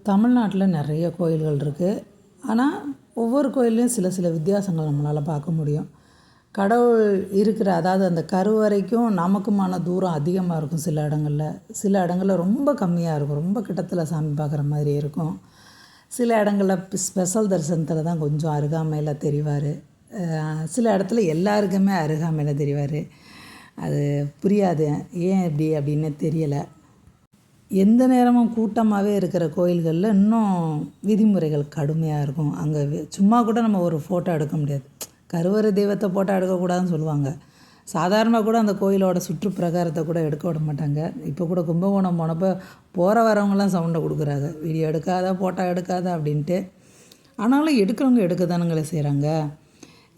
தமிழ்நாட்டில் நிறைய கோயில்கள் இருக்குது. ஆனால் ஒவ்வொரு கோயில்லையும் சில சில வித்தியாசங்கள் நம்மளால் பார்க்க முடியும். கடவுள் இருக்கிற அதாவது அந்த கருவறைக்கும் நமக்குமான தூரம் அதிகமாக இருக்கும் சில இடங்களில். சில இடங்களில் ரொம்ப கம்மியாக இருக்கும். ரொம்ப கிட்டத்தில் சாமி பார்க்குற மாதிரி இருக்கும். சில இடங்களில் ஸ்பெஷல் தரிசனத்தில் தான் கொஞ்சம் அருகாமையில் தெரிவார். சில இடத்துல எல்லாருக்குமே அருகாமையில் தெரிவார். அது புரியாது, ஏன் இப்படி அப்படின்னு தெரியலை. எந்த நேரமும் கூட்டமாகவே இருக்கிற கோயில்களில் இன்னும் விதிமுறைகள் கடுமையாக இருக்கும். அங்கே சும்மா கூட நம்ம ஒரு ஃபோட்டோ எடுக்க முடியாது. கருவறை தெய்வத்தை ஃபோட்டோ எடுக்கக்கூடாதுன்னு சொல்லுவாங்க. சாதாரணமாக கூட அந்த கோயிலோட சுற்றுப்பிரகாரத்தை கூட எடுக்க விட மாட்டாங்க. இப்போ கூட கும்பகோணம் போனப்போ போகிற வரவங்களாம் சவுண்டை கொடுக்குறாங்க, வீடியோ எடுக்காத, ஃபோட்டோ எடுக்காத அப்படின்ட்டு. ஆனாலும் எடுக்கிறவங்க எடுக்க தானுங்களே செய்கிறாங்க.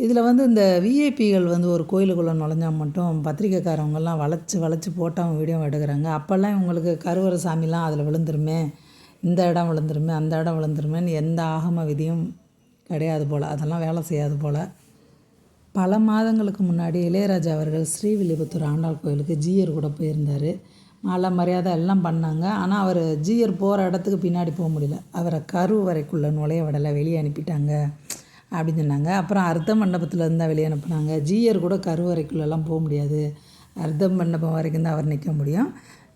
இதில் இந்த விஐபிகள் ஒரு கோயிலுக்குள்ளே நுழைஞ்சா மட்டும் பத்திரிக்கைக்காரவங்கெல்லாம் வளைச்சி போட்டு அவங்க வீடியோ எடுக்கிறாங்க. அப்போல்லாம் இவங்களுக்கு கருவறை சாமிலாம் அதில் விழுந்துருமே, இந்த இடம் விழுந்துருமே, அந்த இடம் விழுந்துருமேன்னு எந்த ஆகம விதியும் கிடையாது போல். அதெல்லாம் வேலை செய்யாது போல். பல மாதங்களுக்கு முன்னாடி இளையராஜா அவர்கள் ஸ்ரீவில்லிபுத்தூர் ஆண்டாள் கோயிலுக்கு ஜீயர் கூட போயிருந்தார். மாலை மரியாதை எல்லாம் பண்ணாங்க. ஆனால் அவர் ஜீயர் போகிற இடத்துக்கு பின்னாடி போக முடியல. அவரை கருவறைக்குள்ளே நுழைய விடலை, வெளியே அனுப்பிட்டாங்க அப்படின்னு சொன்னாங்க. அப்புறம் அர்த்த மண்டபத்தில் இருந்தால் வெளியே அனுப்புனாங்க. ஜீயர் கூட கருவறைக்குள்ளெல்லாம் போக முடியாது, அர்த்த மண்டபம் வரைக்கும் தான் அவர் நிற்க முடியும்.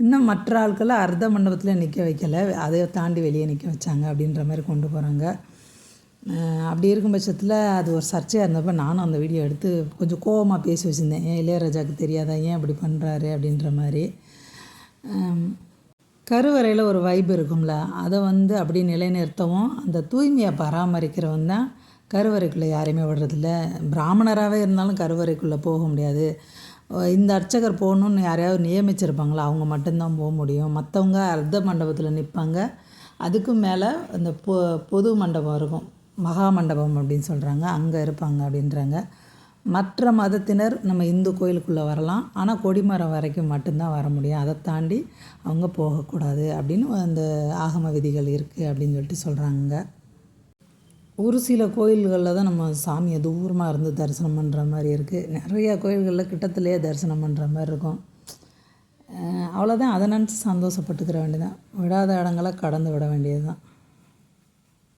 இன்னும் மற்ற ஆட்களை அர்த்த மண்டபத்தில் நிற்க வைக்கலை, அதை தாண்டி வெளியே நிற்க வச்சாங்க அப்படின்ற மாதிரி கொண்டு போகிறாங்க. அப்படி இருக்கும் பட்சத்தில் அது ஒரு சர்ச்சையாக இருந்தப்போ நானும் அந்த வீடியோ எடுத்து கொஞ்சம் கோவமாக பேசி வச்சுருந்தேன். ஏன் இளையராஜாவுக்கு தெரியாதா, ஏன் அப்படி பண்ணுறாரு அப்படின்ற மாதிரி. கருவறையில் ஒரு வைப் இருக்கும்ல, அதை அப்படி நிலைநிறுத்தவும் அந்த தூய்மையை பராமரிக்கிறவன் தான் கருவறைக்குள்ளே யாரையுமே விடுறதில்ல. பிராமணராகவே இருந்தாலும் கருவறைக்குள்ளே போக முடியாது. இந்த அர்ச்சகர் போகணுன்னு யாரையாவது நியமிச்சிருப்பாங்களா, அவங்க மட்டும்தான் போக முடியும். மற்றவங்க அர்த்த மண்டபத்தில் நிற்பாங்க. அதுக்கும் மேலே அந்த பொது மண்டபம் இருக்கும், மகா மண்டபம் அப்படின்னு சொல்கிறாங்க, அங்கே இருப்பாங்க அப்படின்றாங்க. மற்ற மதத்தினர் நம்ம இந்து கோயிலுக்குள்ளே வரலாம், ஆனால் கொடிமரம் வரைக்கும் மட்டும்தான் வர முடியும், அதை தாண்டி அவங்க போகக்கூடாது அப்படின்னு அந்த ஆகம விதிகள் இருக்குது அப்படின்னு சொல்லிட்டு சொல்கிறாங்க. ஒரு சில கோயில்களில் தான் நம்ம சாமியை தூரமாக இருந்து தரிசனம் பண்ணுற மாதிரி இருக்குது. நிறையா கோயில்களில் கிட்டத்துலேயே தரிசனம் பண்ணுற மாதிரி இருக்கும். அவ்வளோதான், அதை நினச்சி சந்தோஷப்பட்டுக்கிற வேண்டியதான். விடாத இடங்களை கடந்து விட வேண்டியது தான்.